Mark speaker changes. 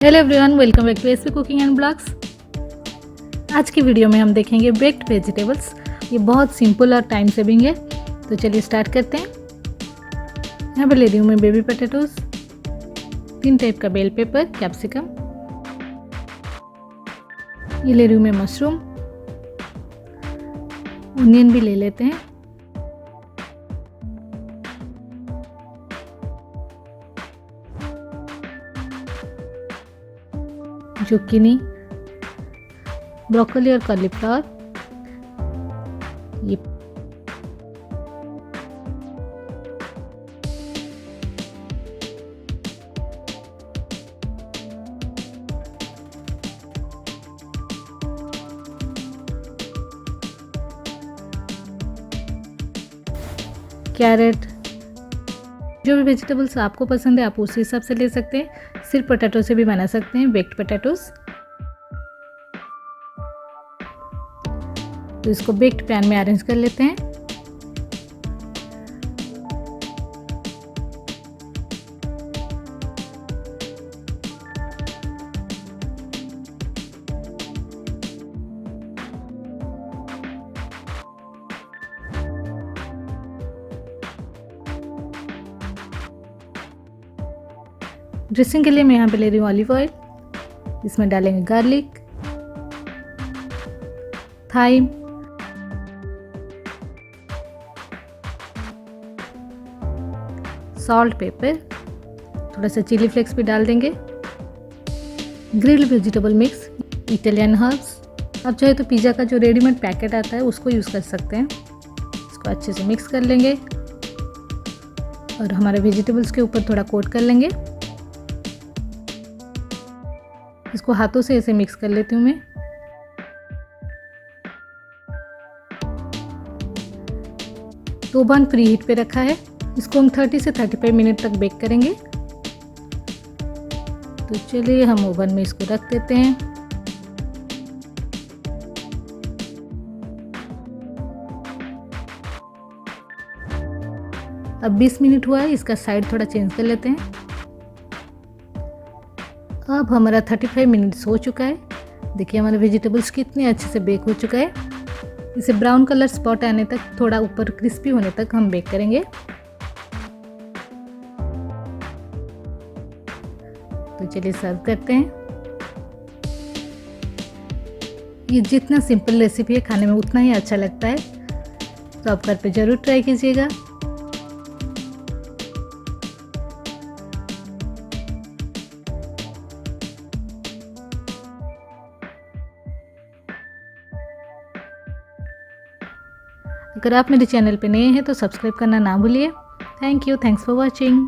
Speaker 1: Hello everyone, welcome back to SP cooking and blogs. आज की video में हम देखेंगे बेक्ड वेजिटेबल्स। ये बहुत सिंपल और टाइम सेविंग है, तो चलिए स्टार्ट करते हैं। यहाँ पे ले रही हूँ मैं बेबी पोटैटोज, 3 टाइप का बेल पेपर, कैप्सिकम, ये ले रही हूँ मैं मशरूम, ऑनियन भी ले लेते हैं, जुकीनी, ब्रोकली और कॉलीफ्लावर, ये कैरेट। जो भी वेजिटेबल्स आपको पसंद है आप उस हिसाब से ले सकते हैं। सिर्फ पोटैटो से भी बना सकते हैं बेक्ड पोटैटोज। तो इसको बेक्ड पैन में अरेंज कर लेते हैं। ड्रेसिंग के लिए मैं यहाँ पे ले रही हूँ ऑलिव ऑयल। इसमें डालेंगे गार्लिक, थाइम, सॉल्ट, पेपर, थोड़ा सा चिली फ्लेक्स भी डाल देंगे, grilled vegetable mix, Italian herbs. आप चाहे तो पिज़्ज़ा का जो रेडीमेड पैकेट आता है उसको यूज़ कर सकते हैं। इसको अच्छे से मिक्स कर लेंगे और हमारे वेजिटेबल्स के ऊपर थोड़ा कोट कर लेंगे। इसको हाथों से ऐसे मिक्स कर लेती हूँ मैं। तो ओवन प्री हीट पे रखा है, इसको हम 30 से 35 मिनट तक बेक करेंगे। तो चलिए हम ओवन में इसको रख देते हैं। अब 20 मिनट हुआ है, इसका साइड थोड़ा चेंज कर लेते हैं। अब हमारा 35 मिनट्स हो चुका है। देखिए हमारे वेजिटेबल्स कितने अच्छे से बेक हो चुका है। इसे ब्राउन कलर स्पॉट आने तक, थोड़ा ऊपर क्रिस्पी होने तक हम बेक करेंगे। तो चलिए सर्व करते हैं। ये जितना सिंपल रेसिपी है खाने में उतना ही अच्छा लगता है, तो आप घर पे ज़रूर ट्राई कीजिएगा। अगर आप मेरे चैनल पे नए हैं तो सब्सक्राइब करना ना भूलिए। Thank you, thanks for watching.